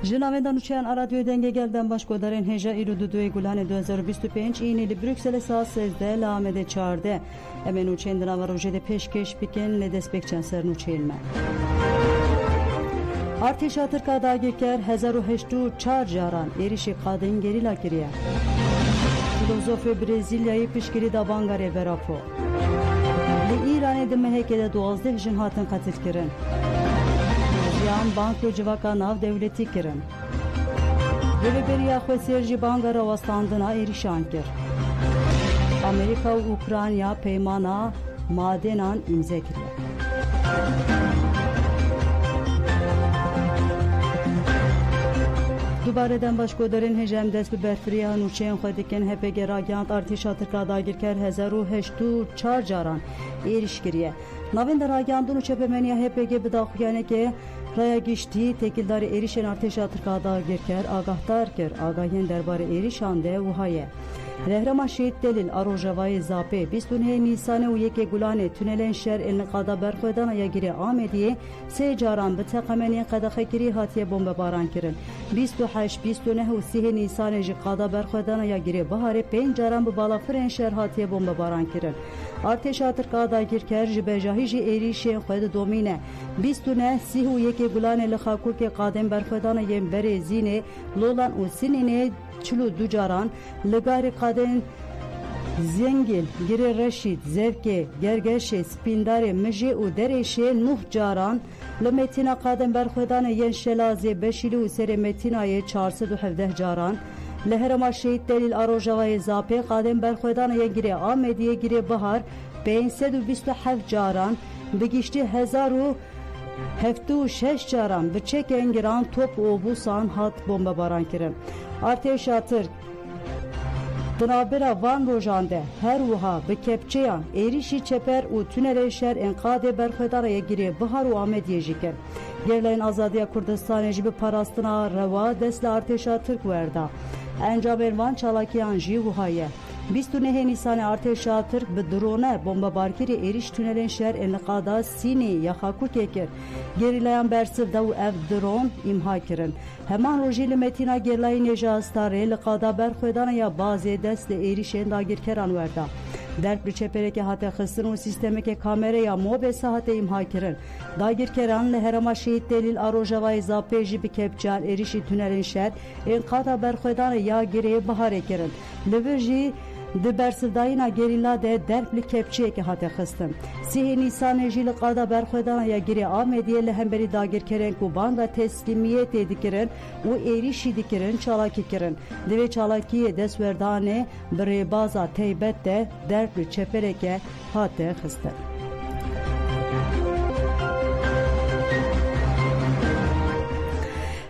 Jinavendan uçayan radyo denge gelden başkodarın heja irududuğu gulane 2025 iğneli Brüksel'e saat 8'de Lame'de çağırdı. Hemen uçayan var ujede peşkeş biken le despekçen serin uçayılma. Artişa Türkada geker 1804 caran erişi kadın gerila giriye. Filozofi Brezilya'yı pişkiri da bangare berapo. Li İran'e de mehekede 12 jin hatın katil kirin. Yan banko civaka nav devleti kirin. Veleberiya xwesiyerji bangara vastandına erişan kir. Amerika ve Ukrayna peymana madenan imze kiriye. Dubareden başkodarın hejem dest bi berfiriya nûçeyên xwe dikin HPG ragiyand artîşa Tirka dagirker 1804 caran êriş kiriye. Navên de ragiyandin û çepemeniya HPG bi daxuyanekê raya giştî tekildarê êrişên artêşa Tirka dagirker agahdar kir. Agahiyên derbarê êrişan de wiha ye. Rehrema Şehit Delil a Rojavayê Zapê 29 Nîsanê û 1 Gulanê tunelên şer ên qada berxwedana Yekîrê Amediyê sê caran bi teqemeniyên qedexekirî hatiye bombebaran kirin. 28, 29 û 30 Nîsanê jî qada berxwedana Yekîrê Biharê 5 caran bi balafirên şer hatiye bombebaran kirin. Artêşa Tirka dagirker ji bejahî jî êrişên xwe didomîne. 29, 30 û 1 Gulanê li Xakûrkê qadên berxwedana yên Berê Zînê, Lolan û Sinînê 42 caran li garê qadên Zengil, Girê Reşîd, Zevkê, Gergeşê, Spîndarê, Mijê û Derêşê 9 caran li Metîna qadên berxwedana yên Şelazê, Beşîlî û Serê Metînayê 417 caran li Herêma Şehit Delîl a Rojavayê Zapê qadên berxwedana yên Girê Amediyê, Girê Bihar 527 caran bi giştî 1076 caran bi çekên giran top û obûsan hat bombebaran kirin. Artêşa Tirk Dinabera Van Rojande her wiha bi kepçeyan êrişî çeper û tunelê şer ên qadê berxwedana Yekîrê Bihar û Amediyê jî kir. Gerleyên Azadiya Kurdistanê jî bi parastina rewa dest li Artêşa Tirk werda. Encamên van çalakiyan jî wiha ye. 29 Nîsanê Artêşa Tirk bi drone bombebarkirî êriş tunelên şer ên li qada Sînê ya Xakûrkê kir. Gerîlayan bersiv da û ev drone îmha kirin. Heman rojî li Metîna Gerlayê Nêja Astarê li qada berxwedana ya bazê dest li êrişên dagirkeran werda. Derk bi çeperekê hate xistin û sîstemekê kameraya mobesa hate îmha kirin. Dagirkeran li Herêma Şehit Delîl a Rojavayê Zapê jî bi kepçeyan êrişî tunelên şer ên qada berxwedana ya Girê Biharê kirin. Li vir jî di bersivdayîna gerîla de derk li kepçeyekê hate xistin. 30 Nîsanê jî li qada berxwedana ya Girê Amediyê li hemberî dagirkerên ku banga teslîmiyetê dikirin û êrişî dikirin çalakî kirin. Divê çalakiyê destwerdanê bi rêbaza teybet de derk li çeperekê hate xistin.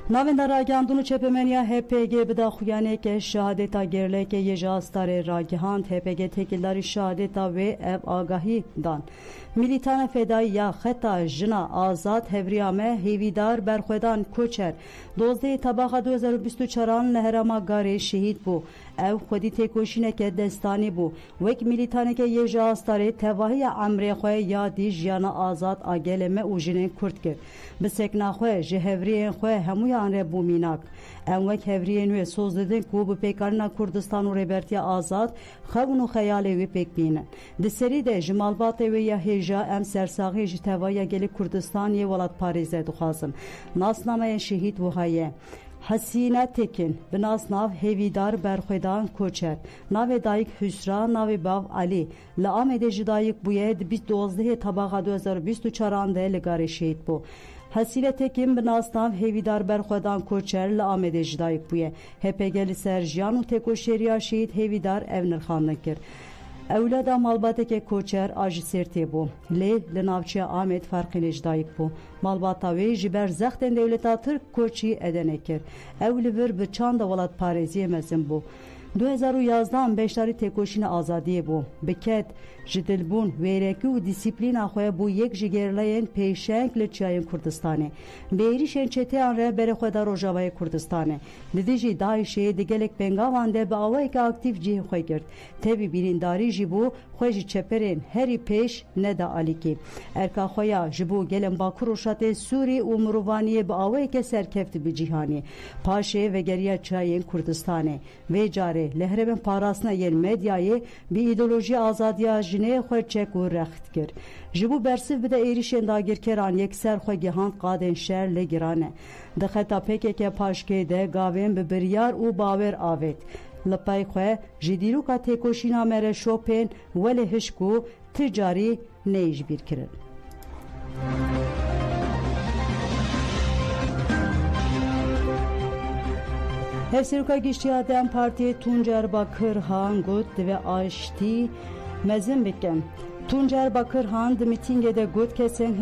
Navên de ragiyandin û çepemeniya HPG bi daxuyanekê şehadeta gerlekê yê ji Astarê ragihand. HPG tekildarî şehadeta wê ev agahî dan. Milîtana fedayî ya xeta jina azad hevriya me hêvîdar berxwedan koçer 12 tabaxa 2024 li Herêma Garê şehîd bû. Ew xwedî têkoşîneke destanî bû. Wek milîtaneke yê ji Astarê tevahiya emrê xwe yadî jiyana azad a gelê me û jinên Kurd kir. Bi sekna xwe ji hevriyên xwe hemûyan re bû mînak. Em wek hevriyên wê soz didin ku bi pêkarîna Kurdistan û rêbertiya azad xewin û xeyalê wê pêk bînin. Di serî de ji malbatê wê ya hêja em sersaxî ji tevahiya gelê Kurdistaniyê welat parêze dixwazin. Nasnameyên şehîd wiha ye. Hasîne Tekin bi nasnav hêvîdar berxwedan koçer. Navê dayîk Hüsra, navê bav Alî. Li Amedê jî dayîk bûye di 12 tabaxa 2024 de li garê şehîd bû. Hasîne Tekin bi nasnav hêvîdar berxwedan koçer li Amedê jî dayîk bûye. HPG li ser jiyan û têkoşeriya şehîd hêvîdar ev nirxandin kir. Ewlada malbateke koçer a ji Sêrtê bû. Lê li navçeya Amed ferqînê ji dayîk bû. Malbata wê ji ber zextên dewleta Tirk koçî edenê kir. Ew li vir bi çanda welat parêziyê mezin bû. 2011 beşdari têkoşîna azadiyê bû. Biket ji dilbûn, wêrekî û dîsîplîna xwe bû yek ji gêrleyên pêşeng li Çiyayên Kurdistanê. Bi êrişên çeteyan re berê xwe da Rojavayê Kurdistanê. Di dijî Daişê di gelek pengavan de bi awayeke aktif cihê xwe girt. Tevî birîndarî jî bû xwe ji çeperên herî pêş neda alîkî. Erka xwe ya ji bo gelên Bakur û Şatê Sûrî û mirovaniyê bi awayeke serkeft bi cîhanê. Paşê vegeriya Çiyayên Kurdistanê. Vê carê li herêmên parastina yên medyayê bi îdeolojiya azadiya jinê xwe çek û rext kir. Ji bo bersiv bide êrişên dagirkeran yekser xwe gihand qadên şer lê giran e. Di xeta PKK paşkê de gavên bi biryar û bawer avêt. Li pey xwe ji dîroka têkoşîna me re şopên welê hişk û ti carî neyîjbîr kirin. Hevserûka Giştiya Dem Partiyê Tuncer Bakırhan got divê aştî mezin bikin. Tuncer Bakırhan di mîtingê de got kesên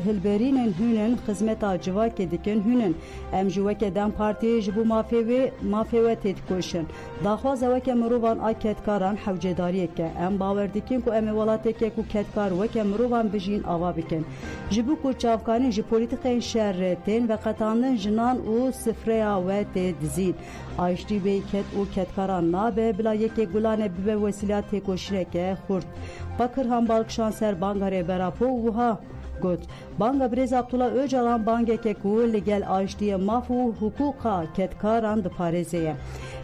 hilberînên hûnin xizmeta civakê dikin hûnin. Em ji weke Dem Partiyê ji bo mafê we tê dikoşin. Daxwaza weke mirovan a ketkaran hewcedariyek e. Em bawer dikin ku em ê welateke ku ketkar weke mirovan bijîn ava bikin. Ji bo ku çavkanîn ji polîtikên şer re tên veqetandin jinan û sifreya we tê dizîn. Aştî bê ket û ketkaran nabe bila yekê gulanê bibe wesîla têkoşîneke xurt. Bakırhan Balkşan ser banga rêberapo wiha got. Banga Birêz Abdullah Öcalan bangeke ku li gel aştiye maf û hukûqa ketkaran diparêze ye.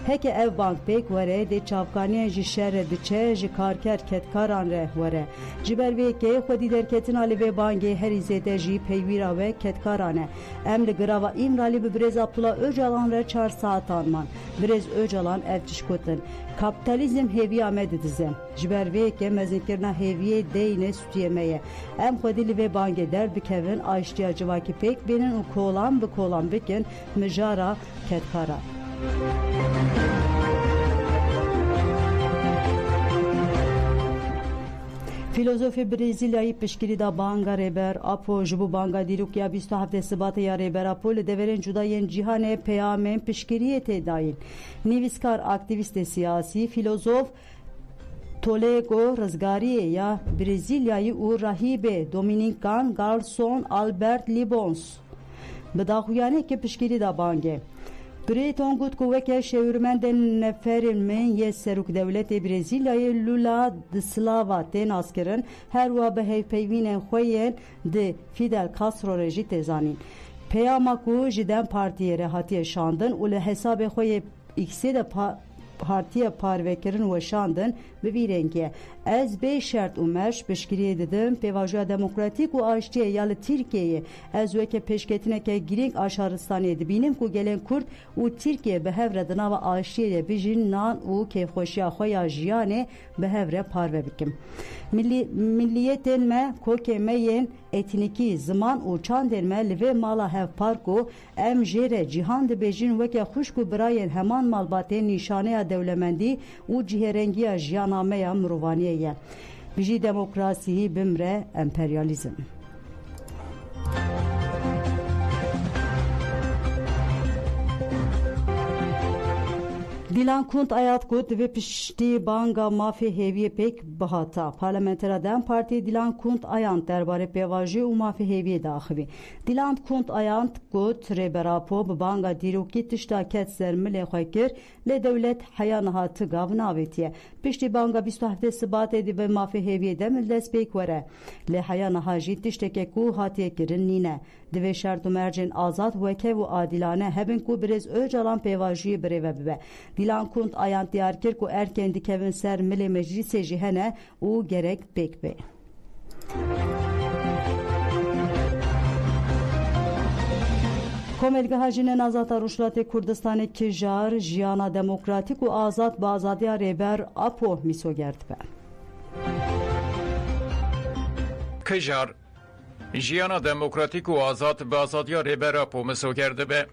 Heke ev bank pêk were dê çavkaniyên ji şer re diçe ji karker ketkaran re were. Ji ber vê yekê xwedî derketina li vê bangê herî zêde jî peywîra we ketkaran e. Em li girava İmralî bi Birêz Abdullah Öcalan re 4 saatan man. Birêz Öcalan ev tişkotin. Kapitalizm hêviya me didize. Ji ber vê yekê mezinkirina hêviyê deyne stûyemeye. Em xwedî li vê bangê derbikevin aştiya civakî pêk bînin û kolan bi kolan bikin mijara ketkara. Filozofê Brezîlyayê piştgirî da banga rêber Apo ji bo banga dîrokiya 27 Sibatê ya rêber Apo li deverên cudayên cîhanê peyamên piştgiriyê tê dayîn. Nivîskar aktivîstê siyasî filozof Tolego rizgariyê ya Brezîlyayê û rahîbê Dominikan Garson Albert Libons bi daxuyanekê piştgirî da bangê. Greton got ku weke şêwirmendên neferên min yê Serokdewletê Brezîlyayê Lula da Silva tên naskirin her wa bi hevpeyvînên xwe yên di Fidel Castro re jî tê zanîn. Peyama ku ji Dem Partiyê re hatiye şandin û li hesabê xwe yê X'ê de partiye parvekirin û şandin bi vî rengî. Ez bê şert û meş piştgiriyê didim pêvajoya demokratîk û aştiyê ya li Tirkiyeyê ez weke pêşketineke girîng a Şaristaniyê dibînim ku gelên Kurd û Tirkiye bi hev re di nava aştiyê de bijîn nan û kêfxweşiya xwe ya jiyanê bi hev re parve bikim. Milliyetên me, kokê me yên etnîkî, ziman û çandên me li vê mala hevpark û em jê re cîhan dibêjin weke xwişk û birayên heman malbatên nîşaneya dewlemendî û cihêrengiya jiyana me ya mirovaniyê ye. Bijî demokrasiyî bimre emperyalizm. Dilan Kunt ayat got ve piştî banga mafê hêviyê pêk bihata. Parlamentera Dem Partiyê Dilan Kunt ayant derbarê pêvajî û mafê hêviyê daxivî. Dilan Kunt ayant got rêber Apo bi banga dîrokî tişta ket ser milê xwe kir lê dewlet heya niha tigav navêtiye. Piştî banga 27 Sibatê di vê mafê hêviyê de min dest pêk were. Lê heya niha jî tiştekê ku hatiye kirin nîne. Divê şert û mercên azad wekev û adîlane hebin ku Birêz Öcalan pêvajiyê birêve bibe. Dilan Kunt ayant diyar kir ku erkên dikevin ser milê meclisê jî hene û gerek pêk bê. Komelgeha jinên azad a Rojhilatê Kurdistanê kijar jiyana demokratîk û azad bi azadiya rêber Apo mîsoger dibe. Kijar jiyana demokratîk û azad bi azadiya rêber Apo mîsoger dibe.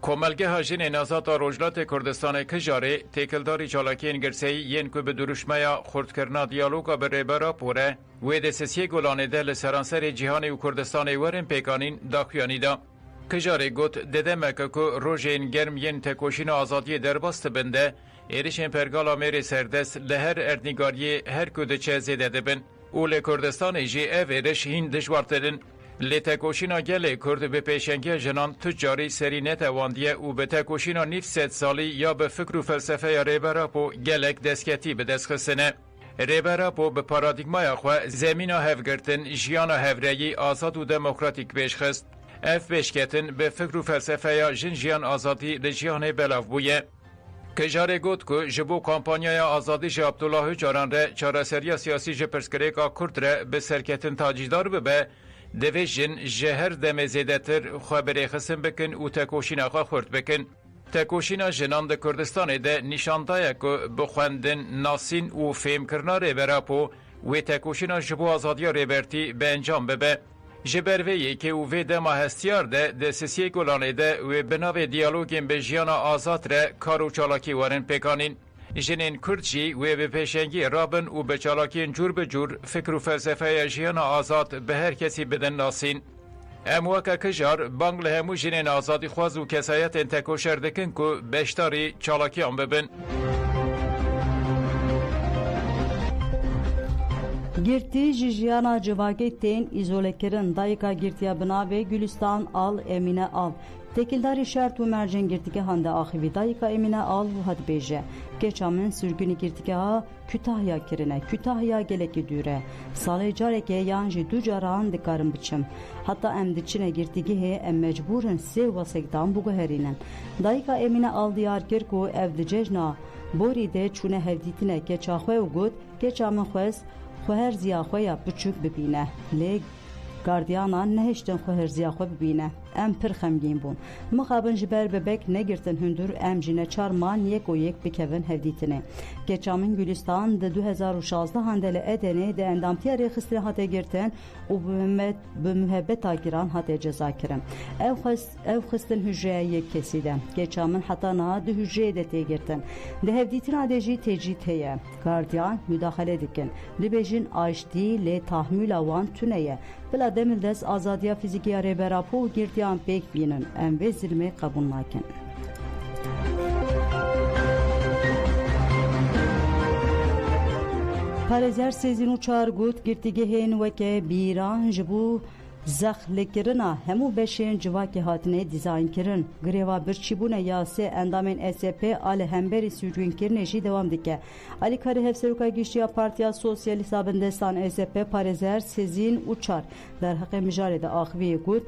Komelgeha jinên azad a Rojhilatê Kurdistanê kijarê têkildarî çalakiyên girseyî yên ku bi duruşmeya xurtkirina diyaloga bi rêber Apo re wê destesiyê Golanê de li seranserê cîhanê û Kurdistanê werin pêkanîn daxuyanî da. کجاری گوت ددمکه که روژین گرم ین تکوشین آزادی درباست بنده ایریشن پرگالا میری سردست لهر اردنگاری هر کود چه زیده دبن او لکردستان جی ایرش هین دجوارترین لی تکوشینا گل کرد به پیشنگی جنان تجاری سری نتواندیه او به تکوشینا نیف 100 سالی یا به فکر و فلسفه یا ریبراپو گلک دستکتی به دست خستنه. ریبراپو به پارادیگمای خواه زمینا هفگرتن جیانا هفرهی آزاد و دموکراتیک بیش خست. اف بیشکتن به فکر و فلسفه یا جن جیان آزادی لجیان بلاف بویه. کجاره گوت که جبو کامپانیای آزادی جه عبدالله جاران ره چارەسەریya سیاسی جه پرسکریکا کرد ره به سرکتن تاجیدار ببه دویژن جهر دم زیدتر خبری خسن بکن و تکوشینا خواه خورد بکن. تکوشینا جنان ده کردستان ده نشاندایه که بخوندن ناسین و فهم کرنا ریبراپو و تکوشینا جبو آزادی ریبرتی به انجام ببه. جبرویی که او وی دما هستیار ده دستسیه گلانه ده و بناو دیالوگین به جیانا آزاد ره کارو چالاکی وارن پکانین. جنین کردجی و به پیشنگی رابن و به چالاکین جور به جور فکر و فلسفه جیانا آزاد به هر کسی بدن ناسین. امواکا کجار بانگل همو جنین آزادی خواز و کسایت انتکوشر دکن که بشتاری چالاکی هم ببن. Girti jijiyana civage tên izolekirin dayıka girtiya bina ve Gülistan al Emine al. Tekildari şert ve mercen girtike hande ahivi dayıka Emine al bu had beje. Geçamın sürgünü girtike ha Kütahya kirine, Kütahya geleki düre. Salay careke yanji du caran dikarın biçim. Hatta em diçine girtike he em mecburun sev vasektan bugu herinen. Dayıka Emine al diyar kirku evdi cejna. Bori de çune hevditine geçahve u gud, geçamın xwez خوهر زیاخویا بچوک ببینه لی گاردیانا نهشتن خوهر زیاخو ببینه ام پر خمگین بون مخابن جبر bebek negirtin hündür emcine çarman yek o yek bikevin hevditine geçamın Gülistan de 2016 handele edene de endamtiya rexistre hate girten u bu mühebbet agiran hate cezakirim ev xistin hücreye yek keside geçamın hatta na de hücreye de te girten de hevditin adeci tecrit heye gardiyan müdahale dikin libejin açdi le tahmül avan tüneye bila demildes azadiya fizikiya reberapu girtiya pek binin em ve zilme kabul nakin. Parezer sezin uçar gut girtige hen veke biran jibu zaxlikirina hemu beşen civaki hatine dizayn kirin. Greva birçibune yase endamen SP ale hemberi sürgün kirneji devam dike. Ali Kari Hevseruka Gişiya Partiya Sosyalist Abendestan SP Parezer sezin uçar. Der hakkı müjarede ahvi gut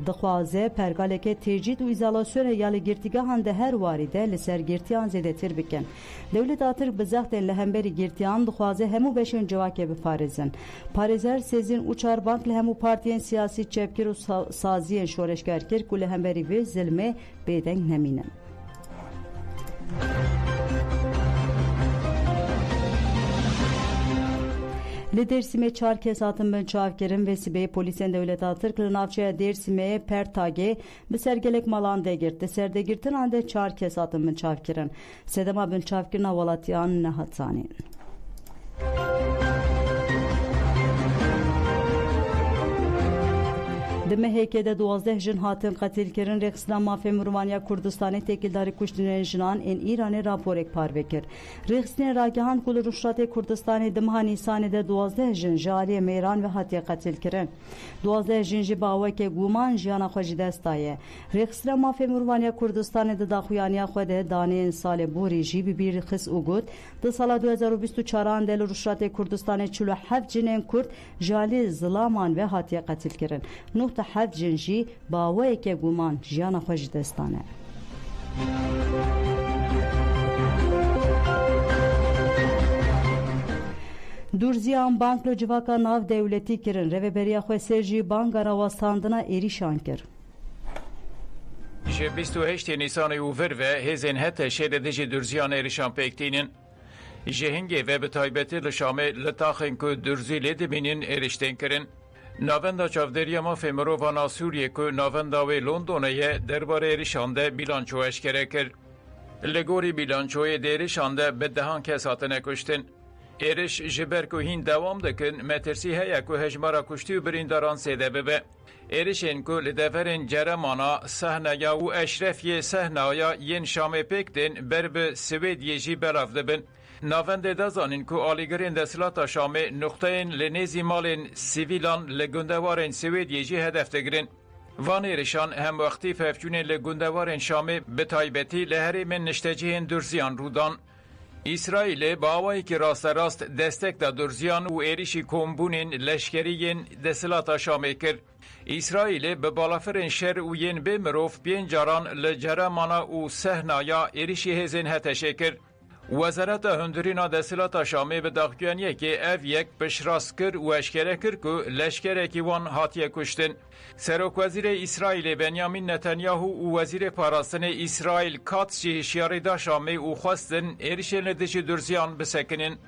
دخوازه پرگالک تجدید و ایزالاسیون یال گرتیگاهان ده هر وارده لسر گرتیان زیدتر بکن. دولت آتر بزاخت لهمبری گرتیان دخوازه همو بشن جواکه بفارزن. پارزر سزین uçar bank لهمو پارتیین سیاسی چپکر و سازیین شورشگر کر که لهمبری و زلمه بیدنگ نمینن. Dersim'e çar kesatın ben çavkerin ve sibe polisen devlet atır kılınavçaya Dersim'e pertage bir sergelek malan degirti serdegirtin ande çar kesatın ben çavkerin sedema ben çavkerin avalatyan nehatsanin. Deme heykede 12 jin hatin katil kirin Rexistan Mafya Murvanya Kurdistan'ı tekildarı kuştunen jinan en İran'ı raporek parvekir. Rexistan Ragihan kulu Ruşrat Kurdistan'ı dimha Nisan'da 12 jin jariye meyran ve hatiye katil kirin. 12 jin jibaweke guman jiyana xoji destaye. Rexistan Mafya Murvanya Kurdistan'ı da daxuyaniya xode dane sale buri jibi bir xis ugut. Da sala 2024 del Ruşrat Kurdistan'ı 47 jinen Kurd jali zılaman ve hatiye katil kirin. Nuhta حد جنجی باوی که گمان جیان خوش دستانه. Durziyan banklo civaka nav devleti kirin reveberiya xwe serji banka rawastandina êrîşan kir. Ji 28 Nîsanê û vir ve hêzên hete şêde dijî Durziyan êrîşan pêktînin. Ji hingê ve bi taybetî li Şamê li taxên ku Durzî lê dibînin êrîştên kirin. Navenda çavderiya mafê mirovana Sûriyê ku navenda wê Londonê derbarê êrîşan de bîlanço eşkere kir. Li gorî bîlançoyê de êrîşan de bi dehan kes hatine kuştin. ایرش جبر که هین دوام دکن مترسی هیا که هجمارا کشتی و برینداران سیده ببه. ایرشین که لدفرین جرمانا سحنایا و اشرفی سحنایا ین شام پیکتین بر به سویدیه جی بلاف دبن. ناونده دازانین که آلیگرین دستلاتا شام نقطهین لنیزی مالین سیویلان لگندوارین سویدیه جی هدف دگرین. وان ایرشان هم وقتی ففچونین لگندوارین شام به تایبتی لهری من نشتجیهن درزیان رودان. اسرائیل با آوایی که راست دستک دا درزیان و ایریشی کمبونین لشکریین دستلاتا شامه کرد. اسرائیل به بالافرین شر و ین به مروف بین جاران لجرمانا و سهنایا ایریشی هزین هتشه کرد. وزارت هندورینا دستلاتا شامه به داخلیانیه که اف یک بشراس کرد و اشکره کرد که لشکره که وان هاتیه کشتن. سروک وزیر اسرائیل بنیامین نتانیاهو و وزیر پاراستن اسرائیل کاتس جی هشیاری دا شامه و خواستن ایریش لدش درزیان بسکنن.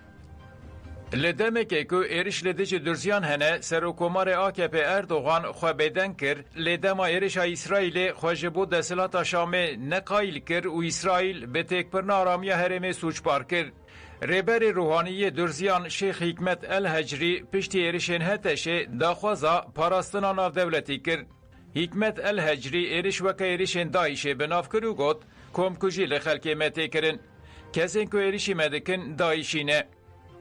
لدمه که ایریش لدش درزیان هنه سروکومار AKP اردوغان خواه بیدن کرد لدما ایریش اسرائیل خواجبو دستلاتا شامه نقایل کرد و اسرائیل به تکپرن آرامی هرمه سوچبار کرد. رهبر روحانی درزیان شیخ حکمت الهجری پشتی ایریشن هتشه داخوازا پاراستنا ناف دولتی کرد. حکمت الهجری ایریش وکا ایریشن دایشه بناف کرو گوت کم کجی لخلکی مته کرن. کسین که ایریشی مدکن دایشینه.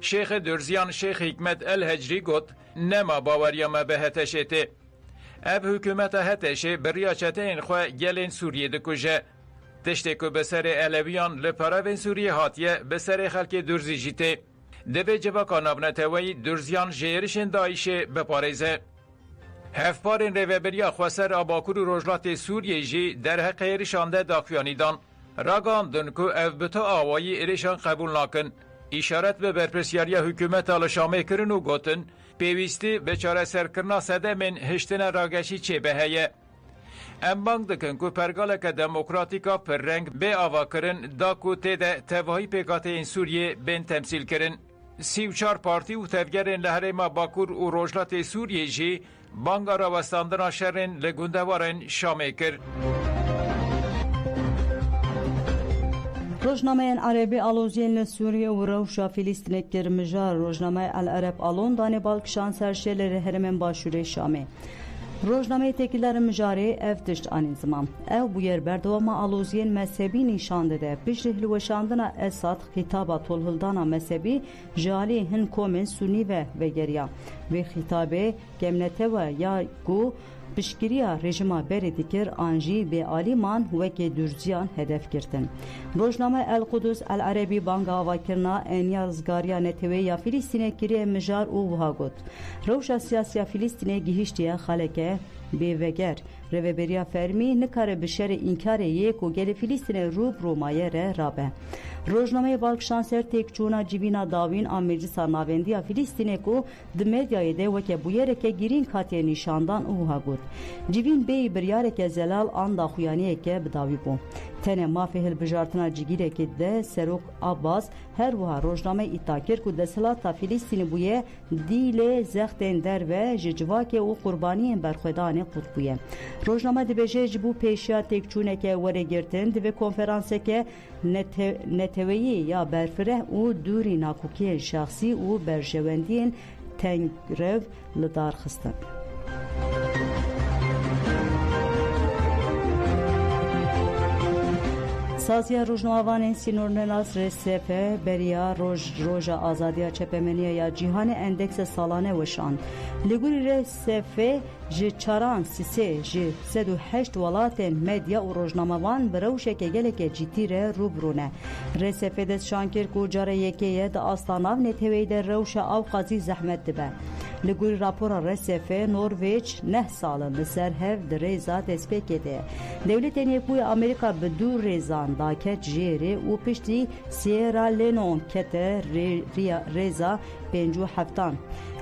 شیخ درزیان شیخ حکمت الهجری گوت نما باوریام به هتشه ته. اب حکومت هتشه بریاچته این خواه گلین سوریه دکوژه. تشتی که بسر علویان لپراوین سوریه هاتیه بسر خلک درزی جیته. دوی جواکا نابنتوی درزیان جیرشن دایشه بپارزه. هفپارین روبریا خواسر آباکور و رجلات سوریه جی در حق ایرشانده داخویانیدان. راگاندن که اف بتا آوایی ایرشان قبول ناکن. اشارت به برپرسیاری حکومت آلشامه کرن و گوتن پیوستی بچاره سرکرنا سده من هشتن راگشی چه بهیه. ام بانگ دکن که پرگالک دموکراتیکا پر رنگ به آوا کرن دا که تیده تواهی پیکات این سوریه بین تمثیل کرن. 34 پارتی و تفگرین لحرم باکور و روجلات سوریه جی بانگا را وستاندنا شرین لگوندوارن شامه کرد. روزنامه عربی آلوزین سوریه و روشا فلسطین کرمجار روزنامه العرب آلون دانه بالکشان سرشل هرمن باشوره شامه. روزنامه تکیلر مجاری افتشت آن زمان. او بویر بردوما آلوزین مذهبی نشان داده. پیش هلوشاندن اساد خطابا طولهلدانا مذهبی جالی هن کومن سونی و وگریا. و خطابه کمنته و یا گو پشگیریا رژیما بری دیگر آنجی به آلیمان و که درزیان هدف گرتن. روزنامه القدس العربی بانگا واکرنا انیازگاریا نتوی یا فلسطین کری مجار او وها گود. روشا سیاسیا فلسطین گیهشتیا خالکه به وگر روبریا فرمی نکاره بشر اینکار یک و گل فلسطین روب رومایه رابه. روزنامه بالکشانسر تکچونا جیوینا داوین آمرجسا ناوندیا فلسطینه کو دمدیای ده وکه بویره که گیرین کاتی نشاندان اوها گود. جیوین بی بریاره که زلال آن دا خویانیه که بداوی بو. تنه مافی هلبجارتنا جگیره که ده سروک آباز هر وها روزنامه ایتاکر که دسلاتا فلسطین بویه دیل زختین در و ججواک و قربانی برخودان قطبویه. روزنامه دبجه جبو پیشیا تکچونه که وره گرتن دو کنفرانسه که نتویی یا برفره و دوری ناکوکی شخصی و برجواندین تنگرو لدار خستن. سازیا روزنامه‌وان سینورناس رسفه بریا روژا آزادیا چپمنیا یا جهان اندکس سالانه وشان لگوری رسفه جی چاران سیسه جی 108 ولات مدیا و روزنامه‌وان بروشه که گلک جیتیره روبرونه رسفه دست شانکر کو جاره یکیه دا آستاناو نتوی در روشه او قاضی زحمت دبه لگوری راپورا رسفه نورویج 9 سال لسر هف دریزا دسپیکه ده دولت نیپوی امریکا بدو ریزان داکت جیره و پشتی سیرا لینون کته ریزا 57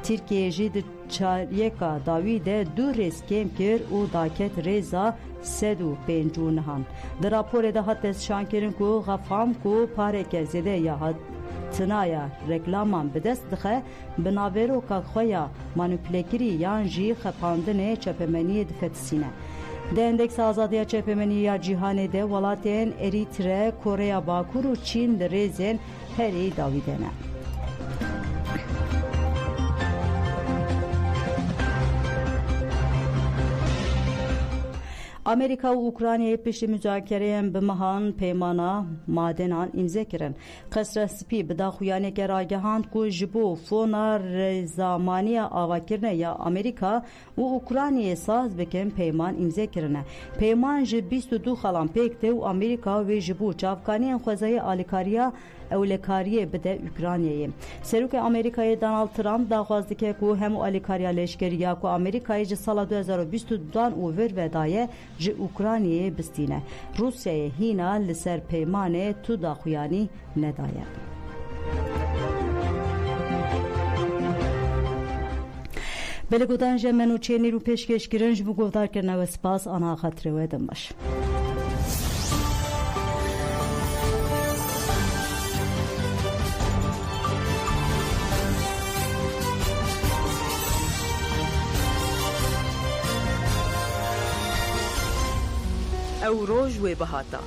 ترکیه جید چاریکا داویده دو ریز کم کر و داکت ریزا 159 در راپور ده حتی شانکرین کو غفام کو پارک زده یا تنایا رکلامان بدست دخه بناورو که خویا مانوپلیکری یان جی خپاندن چپمنی دفتسینه. ده اندکس آزادیا چپمنی یا جیهان ده ولاتین اریتره، کره باکور و چین ده ریزین هری داویدنه. Amerika و اوکراینای پشت مذاکره به مهان پیمانا مادنان امضا کردن. قصر سپی به داخویانه که راگهاند کو جبو فونا رزامانی آواکرنه یا امریکا و اوکراینای ساز بکن پیمان امضا کردن. پیمان ج 22 خلان پکته و امریکا و جبو چافکانی خوزای آلیکاریا اولکاریه بده اوکراینیه. سروک امریکای دونالد ترامپ داخواسته که کو هم آلیکاریا لشکریا کو امریکای ج سال 2022 او ور ودایه ج اوکراینیه بستینه. روسیه هینا لسر پیمانه تو داخویانی ندایه. بلگودان جمنو چینی رو پیشکش گرنج بو گفتار کرنه و سپاس آنها خطره و دنباش. او روج و بهاتا